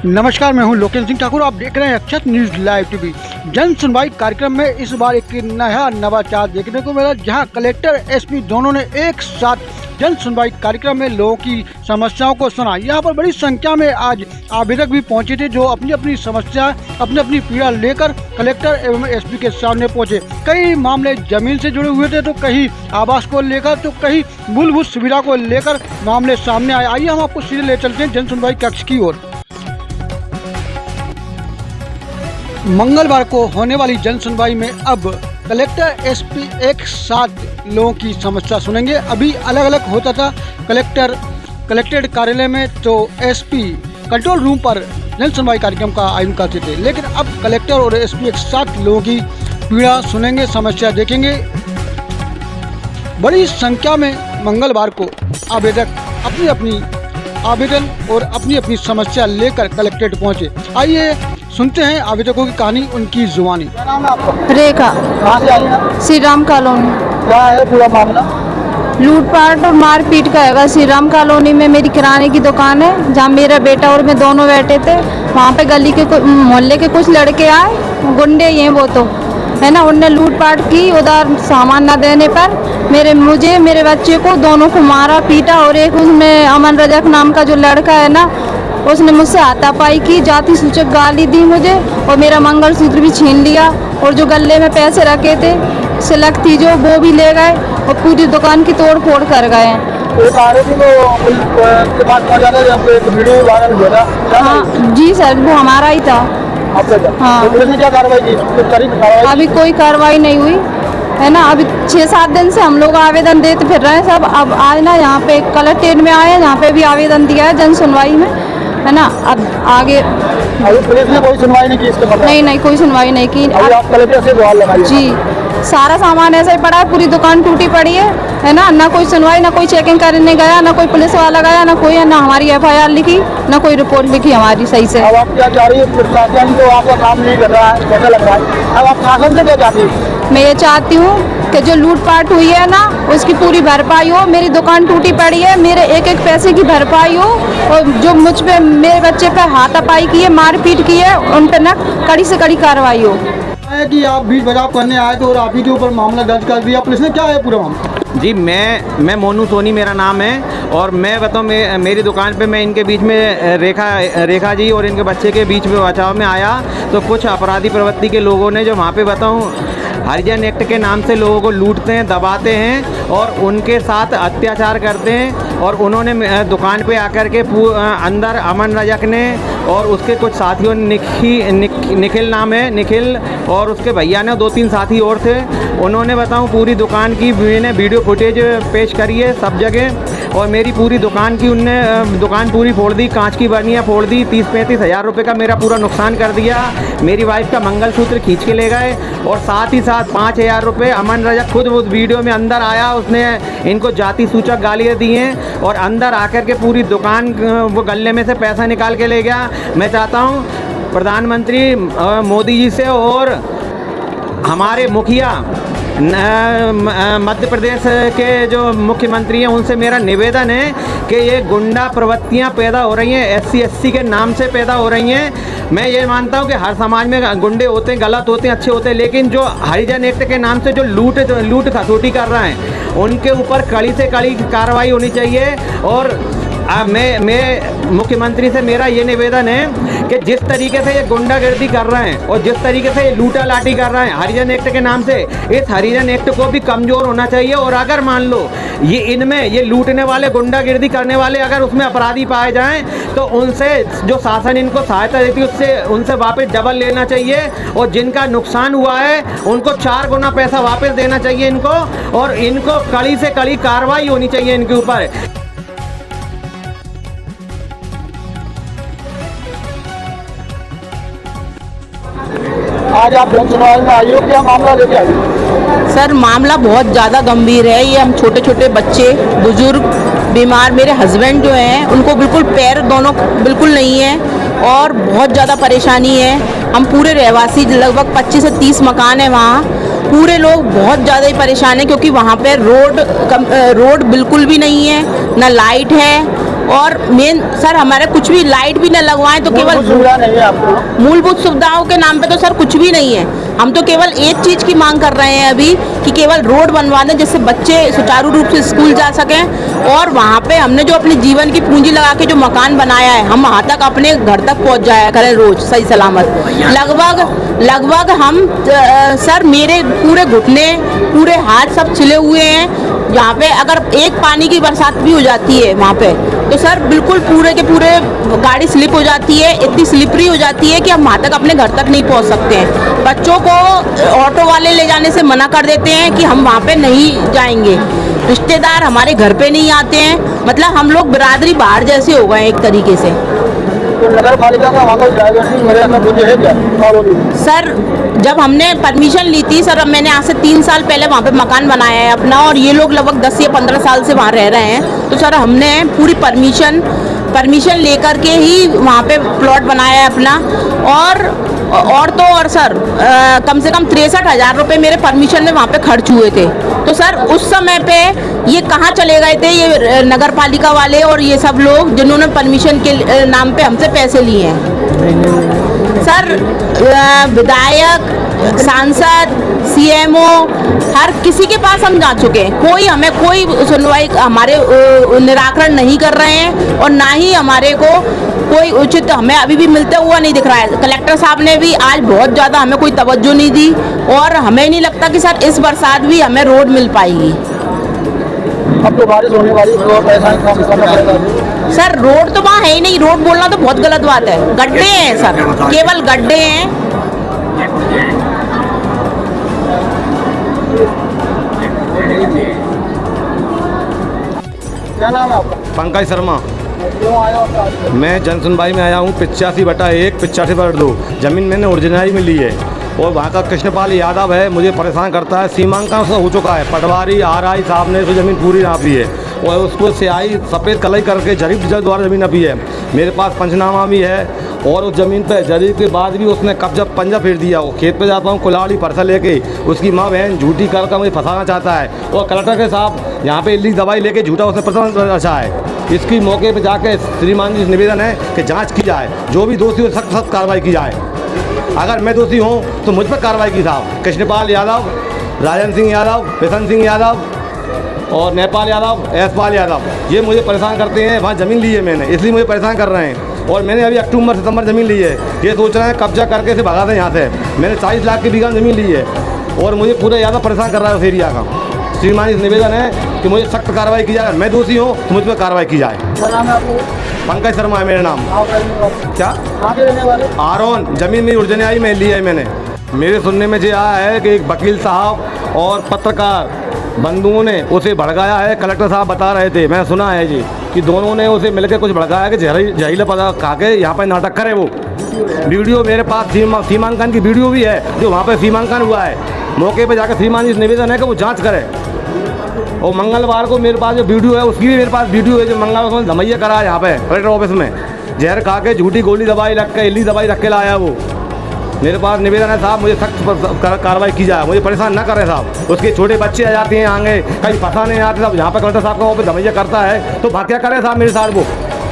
नमस्कार, मैं हूं लोकेश सिंह ठाकुर। आप देख रहे हैं अक्षत न्यूज़ लाइव टीवी। जन सुनवाई कार्यक्रम में इस बार एक नया नवाचार देखने को मिला, जहां कलेक्टर एसपी दोनों ने एक साथ जन सुनवाई कार्यक्रम में लोगों की समस्याओं को सुना। यहां पर बड़ी संख्या में आज आवेदक भी पहुंचे थे, जो अपनी अपनी समस्या अपनी पीड़ा लेकर कलेक्टर एवं एसपी के सामने पहुंचे। कई मामले जमीन से जुड़े हुए थे, तो कहीं आवास को लेकर, तो कहीं मूलभूत सुविधा को लेकर मामले सामने आए। आइए हम आपको सीधे ले चलते हैं जन सुनवाई कक्ष की ओर। मंगलवार को होने वाली जन सुनवाई में अब कलेक्टर एसपी एक साथ लोगों की समस्या सुनेंगे। अभी अलग अलग होता था, कलेक्ट्रेट कार्यालय में तो एसपी कंट्रोल रूम पर जन सुनवाई कार्यक्रम का आयोजन करते थे, लेकिन अब कलेक्टर और एसपी एक साथ लोगों की पीड़ा सुनेंगे, समस्या देखेंगे। बड़ी संख्या में मंगलवार को आवेदक अपनी अपनी आवेदन और अपनी अपनी समस्या लेकर कलेक्ट्रेट पहुंचे। आइए सुनते हैं आवेदकों की कहानी, उनकी जुबानी। क्या नाम है आपका? रेखा। कहाँ से आई हैं? श्री राम कॉलोनी। क्या है पूरा मामला? लूटपाट और मारपीट का हैगा। श्री राम कॉलोनी में मेरी किराने की दुकान है, जहाँ मेरा बेटा और मैं दोनों बैठे थे। वहाँ पे गली के मोहल्ले के कुछ लड़के आए, गुंडे ये वो तो है ना, उनने लूटपाट की। उधर सामान न देने पर मुझे मेरे बच्चे को दोनों को मारा पीटा, और एक उसमें अमन रजक नाम का जो लड़का है ना, उसने मुझसे हाथापाई की, जाति सूचक गाली दी मुझे, और मेरा मंगलसूत्र भी छीन लिया, और जो गले में पैसे रखे थे सिलक थी जो, वो भी ले गए, और पूरी दुकान की तोड़ फोड़ कर गए हैं। एक आरोपी को के पास पहुंचाने जब एक वीडियो वायरल हुआ था। हाँ जी सर, वो हमारा ही था। हाँ। तो पुलिस ने क्या कार्रवाई की? अभी कोई कार्रवाई नहीं हुई है ना। अभी 6-7 दिन से हम लोग आवेदन देते फिर रहे हैं सब। अब आज ना यहाँ पे कलेक्ट्रेट में आए हैं, यहाँ पे भी आवेदन दिया है जन सुनवाई में, है ना। अब आगे अभी पुलिस ने कोई सुनवाई नहीं की इसके मतलब? नहीं, कोई सुनवाई नहीं की। अभी आप कलेक्टर से गुहार लगाइए। जी, सारा सामान ऐसा ही पड़ा है, पूरी दुकान टूटी पड़ी है ना। ना कोई सुनवाई, ना कोई चेकिंग करने गया, ना कोई पुलिस वाला गया, ना कोई है, ना हमारी FIR लिखी, ना कोई रिपोर्ट लिखी हमारी सही से। अब आप क्या चाह रही है? प्रशासन तो आपका काम नहीं कर रहा है, कैसा लग रहा है? अब आप शासन से क्या चाहती है? मैं ये चाहती हूँ कि जो लूटपाट हुई है ना, उसकी पूरी भरपाई हो। मेरी दुकान टूटी पड़ी है, मेरे एक एक पैसे की भरपाई हो, और जो मुझ पे मेरे बच्चे पे हाथापाई की है, मारपीट की है, उन पर ना कड़ी से कड़ी कार्रवाई हो। है कि आप बीच बचाव करने आए थे और आप ही के ऊपर मामला दर्ज कर दिया पुलिस ने, क्या है पूरा मामला? जी, मैं मोनू सोनी मेरा नाम है, और मैं बताऊँ मेरी दुकान पे मैं इनके बीच में रेखा जी और इनके बच्चे के बीच में बचाव में आया, तो कुछ अपराधी प्रवृत्ति के लोगों ने जो वहाँ पे बताऊँ हरिजन एक्ट के नाम से लोगों को लूटते हैं, दबाते हैं और उनके साथ अत्याचार करते हैं। और उन्होंने दुकान पे आकर के अंदर अमन रजक ने और उसके कुछ साथियों ने, निखिल नाम है, निखिल और उसके भैया ने, 2-3 साथी और थे, उन्होंने बताऊं पूरी दुकान की मैंने वीडियो फुटेज पेश करी है सब जगह, और मेरी पूरी दुकान की उनने दुकान पूरी फोड़ दी, कांच की बर्नियाँ फोड़ दी, 30-35 हज़ार रुपये का मेरा पूरा नुकसान कर दिया। मेरी वाइफ का मंगलसूत्र खींच के ले गए, और साथ ही साथ 5,000 रुपये अमन रजक खुद उस वीडियो में अंदर आया, उसने इनको जाति सूचक गालियाँ दी हैं, और अंदर आकर के पूरी दुकान वो गले में से पैसा निकाल के ले गया। मैं चाहता हूँ प्रधानमंत्री मोदी जी से और हमारे मुखिया मध्य प्रदेश के जो मुख्यमंत्री हैं उनसे मेरा निवेदन है कि ये गुंडा प्रवृत्तियाँ पैदा हो रही हैं, SC के नाम से पैदा हो रही हैं। मैं ये मानता हूँ कि हर समाज में गुंडे होते हैं, गलत होते हैं, अच्छे होते हैं, लेकिन जो हरिजन एक्ट के नाम से जो लूट खसोटी कर रहे हैं, उनके ऊपर कड़ी से कड़ी कार्रवाई होनी चाहिए। और मैं मुख्यमंत्री से मेरा ये निवेदन है कि जिस तरीके से ये गुंडागर्दी कर रहे हैं और जिस तरीके से ये लूटा लाठी कर रहे हैं हरिजन एक्ट के नाम से, इस हरिजन एक्ट को भी कमज़ोर होना चाहिए। और अगर मान लो ये इनमें ये लूटने वाले, गुंडागर्दी करने वाले अगर उसमें अपराधी पाए जाएं, तो उनसे जो शासन इनको सहायता देती है उनसे वापस डबल लेना चाहिए, और जिनका नुकसान हुआ है उनको 4 गुना पैसा वापस देना चाहिए इनको, और इनको कड़ी से कड़ी कार्रवाई होनी चाहिए इनके ऊपर। आज आप जन सुनवाई में आई हो, क्या मामला लेके आई? सर, मामला बहुत ज़्यादा गंभीर है। ये हम छोटे छोटे बच्चे, बुजुर्ग, बीमार, मेरे हस्बैंड जो हैं उनको बिल्कुल पैर दोनों बिल्कुल नहीं है, और बहुत ज़्यादा परेशानी है। हम पूरे रहवासी, लगभग 25 से 30 मकान हैं वहाँ, पूरे लोग बहुत ज़्यादा ही परेशान हैं, क्योंकि वहाँ पे रोड बिल्कुल भी नहीं है, ना लाइट है, और मेन सर हमारे कुछ भी लाइट भी न लगवाएं तो केवल सुविधा नहीं है आपको। मूलभूत सुविधाओं के नाम पे तो सर कुछ भी नहीं है। हम तो केवल एक चीज़ की मांग कर रहे हैं अभी कि केवल रोड बनवा दें जिससे बच्चे सुचारू रूप से स्कूल जा सकें। और वहाँ पे हमने जो अपने जीवन की पूंजी लगा के जो मकान बनाया है हम वहाँ तक अपने घर तक पहुँच जाया करें रोज सही सलामत। लगभग हम सर मेरे पूरे घुटने पूरे हाथ सब छिले हुए हैं। यहाँ पे अगर एक पानी की बरसात भी हो जाती है वहाँ पे तो सर बिल्कुल पूरे के पूरे गाड़ी स्लिप हो जाती है, इतनी स्लिपरी हो जाती है कि हम वहाँ तक अपने घर तक नहीं पहुँच सकते हैं। बच्चों को ऑटो वाले ले जाने से मना कर देते हैं कि हम वहाँ पे नहीं जाएंगे। रिश्तेदार हमारे घर पे नहीं आते हैं। मतलब हम लोग बिरादरी बाहर जैसे हो गए एक तरीके से। तो नगर पालिका का वहाँ पर डाइवर्सिटी मेरे मुझे है क्या सर जब हमने परमिशन ली थी सर, अब मैंने आज से 3 साल पहले वहाँ पे मकान बनाया है अपना और ये लोग लगभग 10 या 15 साल से वहाँ रह रहे हैं। तो सर हमने पूरी परमिशन लेकर के ही वहाँ पे प्लॉट बनाया है अपना। और सर कम से कम 63,000 रुपये मेरे परमिशन में वहाँ पे खर्च हुए थे। तो सर उस समय पे ये कहाँ चले गए थे ये नगर पालिका वाले और ये सब लोग जिन्होंने परमिशन के नाम पे हमसे पैसे लिए हैं। सर विधायक, सांसद, सीएमओ हर किसी के पास हम जा चुके हैं, कोई हमें कोई सुनवाई हमारे निराकरण नहीं कर रहे हैं और ना ही हमारे को कोई उचित हमें अभी भी मिलता हुआ नहीं दिख रहा है। कलेक्टर साहब ने भी आज बहुत ज़्यादा हमें कोई तवज्जो नहीं दी और हमें नहीं लगता कि सर इस बरसात भी हमें रोड मिल पाएगी। अब तो बारिश होने वाली है और ऐसा काम करना पड़ेगा। सर रोड तो वहाँ है ही नहीं, रोड बोलना तो बहुत गलत बात है। गड्ढे हैं सर, केवल गड्ढे हैं। क्या नाम है आपका? पंकज शर्मा। क्यों आए हो आप? मैं जनसुनवाई में आया हूँ 85/1 85/2 ज़मीन मैंने ओरिजिनल में ली है और वहाँ का कृष्णपाल यादव है, मुझे परेशान करता है। सीमांकन उसका हो चुका है, पटवारी RI साहब ने उसकी ज़मीन पूरी नाप ली है और उसको स्याही सफ़ेद कलई करके जरीब डिजल द्वारा ज़मीन नापी है। मेरे पास पंचनामा भी है और उस ज़मीन पर जरीब के बाद भी उसने कब्जा पंजा फेर दिया। वो खेत पे जाता हूँ कुल्हाड़ी परसा लेके, उसकी माँ बहन झूठी कर मुझे फंसाना चाहता है और कलेक्टर के साहब यहाँ पे इल्ली दवाई लेके झूठा उसने प्रश्न रचा है। इसकी मौके पे जाके श्रीमान जी निवेदन है कि जांच की जाए, जो भी दोषी हो सख्त कार्रवाई की जाए। अगर मैं दोषी हूँ तो मुझ पर कार्रवाई की साहब। कृष्णपाल यादव, राजन सिंह यादव, किशन सिंह यादव और नेपाल यादव, यशपाल यादव, ये मुझे परेशान करते हैं। वहाँ ज़मीन ली है मैंने, इसलिए मुझे परेशान कर रहे हैं। और मैंने अभी अक्टूबर सितंबर ज़मीन ली है, ये सोच रहे हैं कब्जा करके से भगा दें यहाँ से। मैंने 40 लाख की बीघा ज़मीन ली है और मुझे पूरा ज़्यादा परेशान कर रहा है उस एरिया का। श्रीमान जी निवेदन है कि मुझे सख्त कार्रवाई की जाए। मैं दोषी हूँ तो मुझ पर कार्रवाई की जाए। क्या नाम है आपको? पंकज शर्मा है मेरा नाम। आप रहने वाले? क्या कहाँ के रहने वाले? आरोन ज़मीन मेरी ओरिजिनल में ली है मैंने। मेरे सुनने में ये आया है कि एक वकील साहब और पत्रकार बंधुओं ने उसे भड़काया है। कलेक्टर साहब बता रहे थे, मैं सुना है जी कि दोनों ने उसे मिलकर कुछ भड़काया कि जहरीला पदार्थ खा के यहाँ पर नाटक करे। वो वीडियो मेरे पास सीमांकन की वीडियो भी है जो वहाँ पर सीमांकन हुआ है। मौके पर जाकर श्रीमान जी निवेदन है कि वो जाँच करे। और मंगलवार को मेरे पास जो वीडियो है उसकी भी मेरे पास वीडियो है जो मंगलवार को धमैया करा है यहाँ पे कलेक्टर ऑफिस में। जहर खा के झूठी गोली दवाई रख के इल्ली दवाई रख के लाया वो। मेरे पास निवेदन है साहब, मुझे सख्त कार्रवाई की जाए, मुझे परेशान ना करें साहब। उसके छोटे बच्चे आ जाते हैं आगे, कहीं फंसा नहीं आते साहब। यहाँ पर कलेक्टर साहब का ऑफिस धमैया करता है तो क्या करें साहब मेरे साथ वो।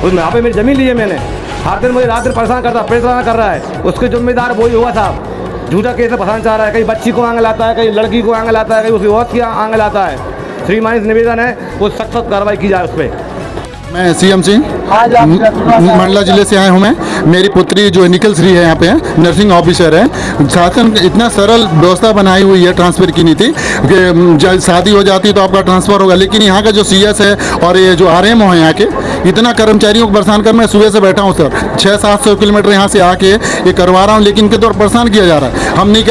उस यहाँ पे मेरी ज़मीन ली है मैंने, हर दिन मुझे रात दिन परेशान कर रहा है। उसके जिम्मेदार वही हुआ साहब। झूठा केस फंसाना चाह रहा है, कहीं बच्ची को आगे लाता है, कहीं लड़की को आगे लाता है, कहीं उसकी औरत की आगे लाता है। श्रीमान निवेदन है वो सख्त कार्रवाई की जाए उस पर। मैं CM सिंह मंडला जिले से आया हूँ। मैं मेरी पुत्री जो निखिल श्री है यहाँ पे नर्सिंग ऑफिसर है। शासन इतना सरल व्यवस्था बनाई हुई है ट्रांसफ़र की नीति कि शादी हो जाती है तो आपका ट्रांसफ़र होगा, लेकिन यहाँ का जो CS है और ये जो RMO है यहाँ के, इतना कर्मचारियों को परेशान कर। मैं सुबह से बैठा हूँ सर, 600-700 किलोमीटर यहाँ से आके ये करवा रहा हूँ, लेकिन इनके द्वारा परेशान किया जा रहा है। हम नहीं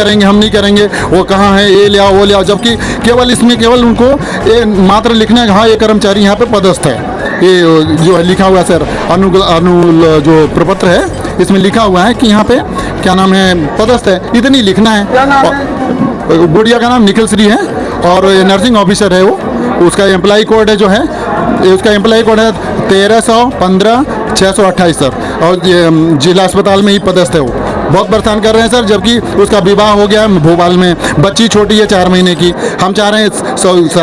करेंगे, वो कहाँ है, ये ले आओ वो ले आओ, जबकि केवल इसमें केवल उनको ये मात्र लिखना है हाँ ये कर्मचारी यहाँ पे पदस्थ है। ये जो लिखा हुआ है सर अनुल जो प्रपत्र है इसमें लिखा हुआ है कि यहाँ पे क्या नाम है पदस्थ है, इतनी लिखना है। गुड़िया का नाम निखिल श्री है और नर्सिंग ऑफिसर है वो। उसका एम्प्लॉय कोड है जो है, उसका एम्प्लॉय कोड है 1315/628 सर, और जिला अस्पताल में ही पदस्थ है वो। बहुत परेशान कर रहे हैं सर, जबकि उसका विवाह हो गया है भोपाल में, बच्ची छोटी है 4 महीने की। हम चाह रहे हैं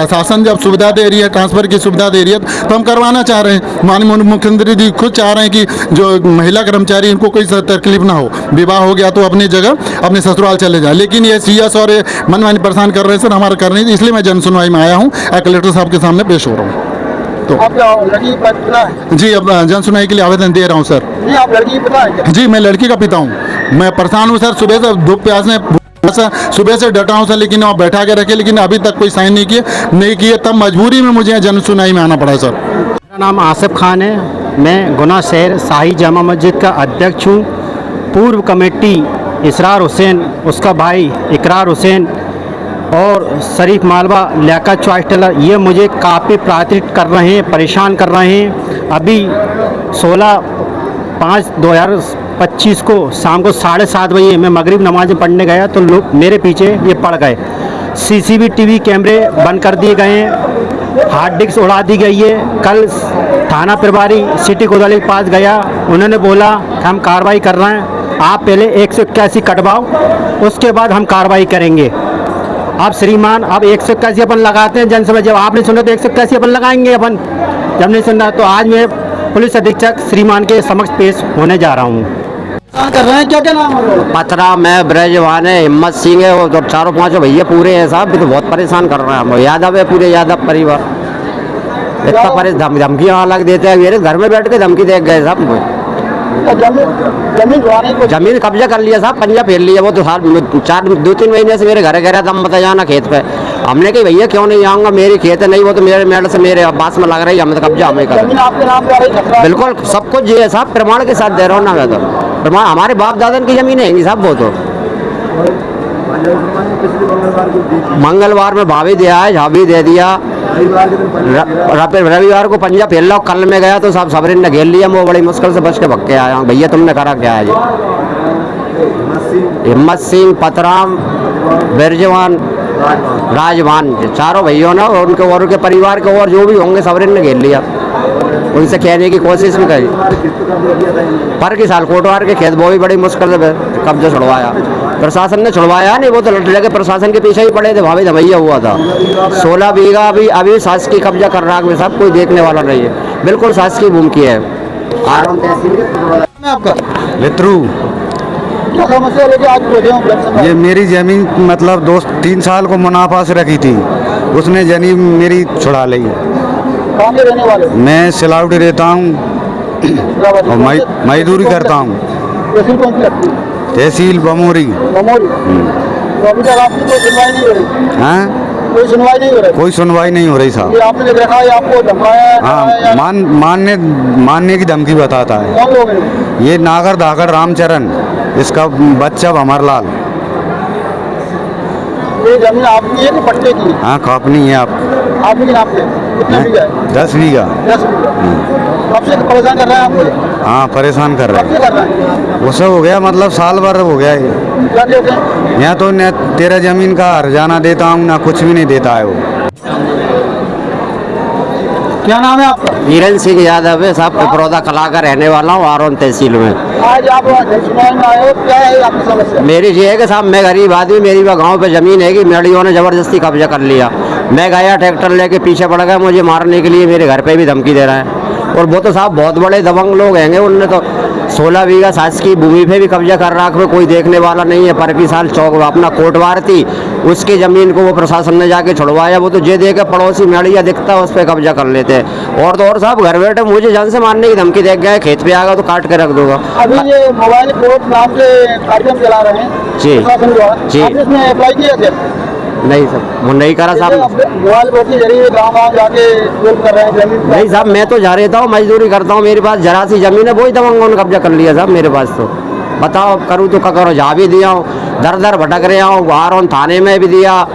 शासन जब सुविधा दे रही है, ट्रांसफ़र की सुविधा दे रही है, तो हम करवाना चाह रहे हैं। माननीय मुख्यमंत्री जी खुद चाह रहे हैं कि जो महिला कर्मचारी इनको कोई तकलीफ ना हो, विवाह हो गया तो अपनी जगह अपने ससुराल चले जाए, लेकिन ये सीएस और ये मनमानी परेशान कर रहे हैं सर, हमारा कर नहीं। इसलिए मैं जन सुनवाई में आया हूँ, कलेक्टर साहब के सामने पेश हो रहा हूँ। तो आप क्या लड़की का पिता है? जी, अब जन सुनवाई के लिए आवेदन दे रहा हूँ सर। नहीं, आप लड़की की पिता है क्या? जी, मैं लड़की का पिता हूँ। मैं परेशान हूँ सर, सुबह से धूप प्यास में सुबह से डटा हूँ सर, लेकिन आप बैठा के रखे, लेकिन अभी तक कोई साइन नहीं किए, तब मजबूरी में मुझे जन सुनवाई में आना पड़ा सर। मेरा नाम आसिफ खान है। मैं गुना शहर शाही जामा मस्जिद का अध्यक्ष हूँ। पूर्व कमेटी इसरार हुसैन, उसका भाई इकरार हुसैन और शरीफ मालवा लियाकत चॉइस टेलर, ये मुझे काफ़ी प्रताड़ित कर रहे हैं, परेशान कर रहे हैं। अभी 16/5/2025 को शाम को 7:30 बजे मैं मगरिब नमाज पढ़ने गया तो लोग मेरे पीछे ये पड़ गए। CCTV कैमरे बंद कर दिए गए हैं, हार्ड डिस्क उड़ा दी गई है। कल थाना प्रभारी सिटी कोतवाली के पास गया, उन्होंने बोला कि हम कार्रवाई कर रहे हैं, आप पहले 181 कटवाओ, उसके बाद हम कार्रवाई करेंगे। आप श्रीमान, आप 181 अपन लगाते हैं जनसभा, जब आप नहीं सुन रहे तो 181 अपन लगाएंगे अपन, जब नहीं सुन रहा तो आज मैं पुलिस अधीक्षक श्रीमान के समक्ष पेश होने जा रहा हूँ। कर रहे हैं, क्या क्या नाम है? पतरा में ब्रजवान है, हिम्मत सिंह है, वो तो 4-5 भैया पूरे हैं साहब, भी तो बहुत परेशान कर रहे हैं हम। यादव है, पूरे यादव परिवार इतना परेशान, धमकी अलग देते हैं। मेरे घर में बैठ के धमकी दे गए साहब। जमीन कब्जा कर लिया साहब, पंजा फेर लिया। वो तो साल 2-3 महीने से मेरे घर कह रहा था हम बता जाना खेत पे। हमने कही भैया क्यों नहीं आऊँगा, मेरी खेत नहीं, वो तो मेरे मेड़ से मेरे पास में लग रही है, हम तो कब्जा हमें कर। बिल्कुल सब कुछ ये है साहब, प्रमाण के साथ दे रहा हूँ ना मैं तो। प्रमाण हमारे बाप दादा की जमीन है साहब। वो तो मंगलवार में भाभी दिया है, झाभी दे दिया। रविवार को पंजा फेल लो, कल में गया तो साहब सबरिन ने घेर लिया। वो बड़ी मुश्किल से बच के भग के आया हूँ। भैया तुमने करा क्या है? हिम्मत सिंह, पतराम, बिरजवान, राजवान, चारों भैयों ने उनके और उनके परिवार के और जो भी होंगे सबरिन ने घेर लिया। उनसे कहने की कोशिश भी करी, पर की साल कोटवार के खेत वो भी बड़ी मुश्किल से कब्जा छुड़वाया। प्रशासन ने छुड़वाया नहीं, वो तो लगे प्रशासन के पीछे ही पड़े थे। भाभी धमैया हुआ था 16 बीघा अभी शासकीय कब्जा कर रहा है साहब, कोई देखने वाला नहीं है। बिल्कुल शासकीय भूमि की है। आपका मित्रू, क्या समस्या लेके आज पहुंचे हो ब्लड सप्लाई? ये मेरी ज़मीन मतलब 2-3 साल को मुनाफा से रखी थी, उसने ज़मीन मेरी छुड़ा ली। कहाँ के रहने वाले? मैं सिलावटी रहता हूँ और मजदूरी करता हूँ। तहसील कौन सी लगती है? तहसील बमोरी। बमोरी। तो अभी तक आपकी कोई सुनवाई नहीं हो रही? हाँ, कोई सुनवाई नहीं हो रही? कोई सुनवाई नहीं हो रही साहब। ये आपने देखा है, आपको धमकाया है? हाँ, मानने की धमकी बताता है। कौन लोग हैं? ये नागर धाकर रामचरण, इसका बच्चा भंवरलाल। ये जमीन आपकी है कि पट्टे की? हाँ, कापनी है आपके के नाम पे? कितना बीघा है? 10 बीघा। 10 बीघा। कब से परेशान कर रहे हैं आपको? हाँ, परेशान कर रहे कब से कर रहे हैं? हैं। उसे हो गया मतलब साल भर हो गया ये। क्या कहते हैं? यहाँ तो न तेरा जमीन का हर्जाना देता हूँ, ना कुछ भी नहीं देता है वो। क्या नाम है आपका? वीरेंद्र सिंह यादव है साहब, पिपरौदा कला का रहने वाला हूँ, आरोन तहसील में। आज आप सुनवाई में आए हो, क्या है आपकी समस्या? मेरी ये है कि साहब मैं गरीब आदमी, मेरी वह गांव पे ज़मीन है कि मेड़ियों ने ज़बरदस्ती कब्जा कर लिया। मैं गया ट्रैक्टर लेके पीछे पड़ गया, मुझे मारने के लिए मेरे घर पे भी धमकी दे रहा है। और वो तो साहब बहुत बड़े दबंग लोग हैं, उनने तो 16 बीघा शासकीय भूमि पे भी कब्जा कर रखा है, कोई देखने वाला नहीं है। पर की साल चौक अपना कोटवार थी, उसकी ज़मीन को वो प्रशासन ने जाके छुड़वाया। वो तो जे दे के पड़ोसी मेड़िया दिखता है उस पर कब्जा कर लेते हैं। और तो और साहब घर बैठे मुझे जान से मारने की धमकी दे गए, खेत पे आ गया तो काट के रख दूंगा। अभी ये मोबाइल कोर्ट नाम से कार्यक्रम चला रहे हैं जी। प्रशासन द्वारा, जी। आपने इसमें अप्लाई किया क्या? नहीं सर, वो नहीं करा साहब। मोबाइल कोर्ट के जरिए गाँव जाके हेल्प कर रहे हैं जमीन? नहीं साहब, मैं तो जा रहता हूँ, मजदूरी करता हूँ, मेरे पास जरा सी जमीन है, वही दबंगों ने कब्जा कर लिया साहब मेरे पास। तो बताओ करूँ तो क्या करो? जहाँ भी दिया हूँ, दर दर भटक रहा हूँ, बाहर थाने में भी दिया,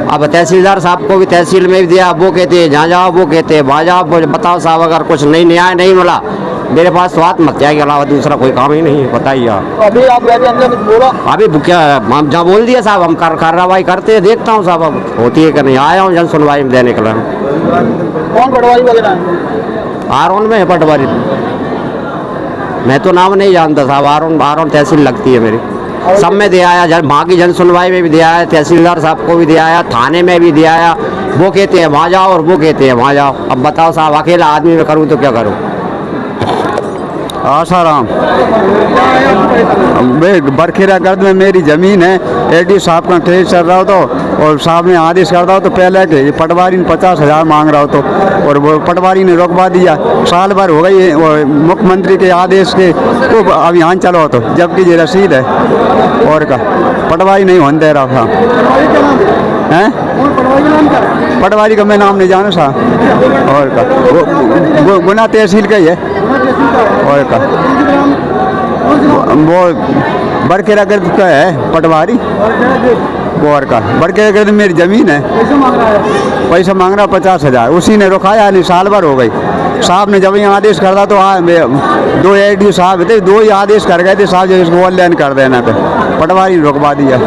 अब तहसीलदार साहब को भी तहसील में भी दिया। वो कहते हैं जहाँ जाओ, वो कहते हैं वहाँ जाओ। बताओ साहब, अगर कुछ नहीं न्याय नहीं मिला मेरे पास तो आत्महत्या के अलावा दूसरा कोई काम ही नहीं है, बताइए आप। अभी आप रहते अंदर कुछ बोला? अभी क्या हम जहाँ बोल दिया साहब, हम कार्रवाई करते हैं, देखता हूँ साहब अब होती है कि नहीं। आया हूँ जन सुनवाई में देने के लिए। कौन पटवारी वगैरह है? आरोन में है पटवारी, मैं तो नाम नहीं जानता साहब। आरोन तहसील लगती है मेरी। सब में दे आया, वहाँ की जन सुनवाई में भी दे आया, तहसीलदार साहब को भी दे आया, थाने में भी दे आया। वो कहते हैं वहाँ जाओ और वो कहते हैं वहाँ जाओ। अब बताओ साहब, अकेला आदमी में करूँ तो क्या करूँ। आसाराम बरखेरा गर्द में मेरी ज़मीन है। एडी साहब का केस चल रहा हो तो और साहब ने आदेश कर रहा हो तो पहले के ये पटवारी ने 50,000 मांग रहा हो तो, और वो पटवारी ने रोकवा दिया। साल भर हो गई और मुख्यमंत्री के आदेश के तो अभियान चलो तो, जबकि ये रसीद है और का पटवारी नहीं होने दे रहा था। हैं पटवारी का मैं नाम नहीं जानू साहब। और का वो गुना तहसील का ही है। और का वो बरखेरा गर्द का है पटवारी। और का बरखेरा गर्द मेरी ज़मीन है। पैसा मांग रहा 50,000। उसी ने रुकाया नहीं, साल भर हो गई। साहब ने जब यहाँ आदेश कर रहा तो दो AD साहब थे, दो ही आदेश कर गए थे साहब जो इसको ऑनलाइन कर देना पे। पटवारी ने रुकवा दिया।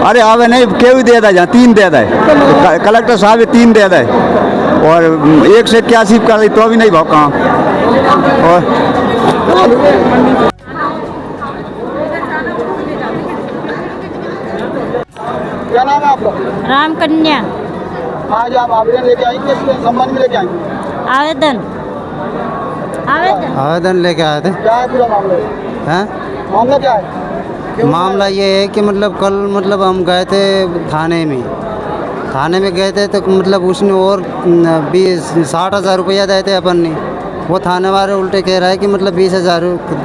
अरे आवे नहीं क्यों दे दा, जहाँ 3 दे दे कलेक्टर साहब 3 दे दे और 1 से 81 कर दी तो भी नहीं भाव कहाँ। और क्या नाम है आपका? राम कन्या। आज आप आवेदन लेके आई, किस संबंध में लेके आई? आवेदन आवेदन लेके आए थे। क्या है पूरा मामला? हैं मामला क्या है? मामला ये है कि मतलब कल मतलब हम गए थे थाने में गए थे तो मतलब उसने और 60,000 रुपया दिए थे अपन ने। वो थाने वाले उल्टे कह रहा है कि मतलब 20,000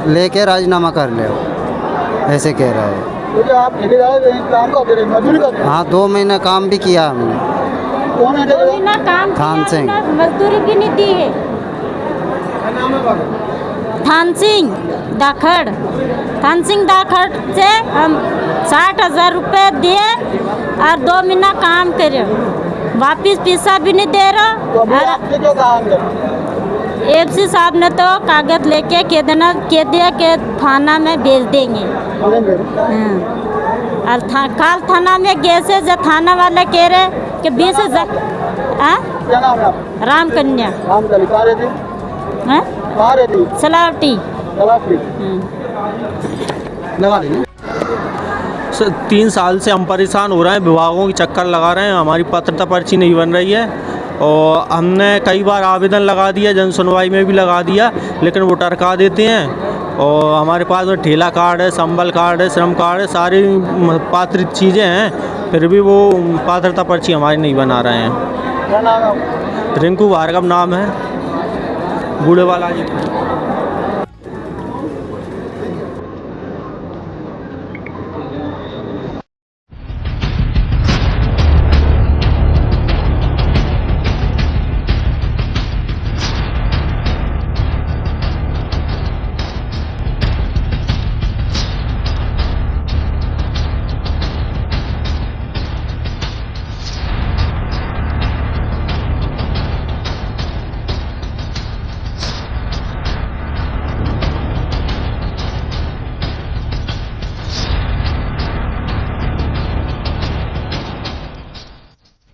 लेके राजीनामा कर ले, ऐसे कह रहा है। तो आप ठेकेदार काम करते रहे, मजदूरी करते? हाँ 2 महीना काम भी किया हमने। कौन है ठेकेदार? काम थान सिंह। मजदूरी भी नहीं दी है। थान सिंह दाखड़ से हम 60,000 रुपये दिए और 2 महीना काम करे, वापिस पैसा भी नहीं दे रहा। तो अभी आपने क्यों कहा अंदर? FC साहब ने तो कागज लेके कह दिया कि थाना में भेज देंगे। और काल थाना में गए से जब थाना वाले कह रहे कि 20,000। क्या नाम है आपका? राम कन्या। राम कन्या। कहाँ रहती? हैं? कहाँ रहती? सलावटी। लगा देंगे। 3 साल से हम परेशान हो रहे हैं, विभागों की चक्कर लगा रहे हैं। हमारी पात्रता पर्ची नहीं बन रही है और हमने कई बार आवेदन लगा दिया, जन सुनवाई में भी लगा दिया, लेकिन वो टरका देते हैं। और हमारे पास में ठेला कार्ड है, संबल कार्ड है, श्रम कार्ड है, सारी पात्रित चीज़ें हैं, फिर भी वो पात्रता पर्ची हमारी नहीं बना रहे हैं। क्या नाम है? रिंकू भार्गव नाम है, बूढ़े वाला जी।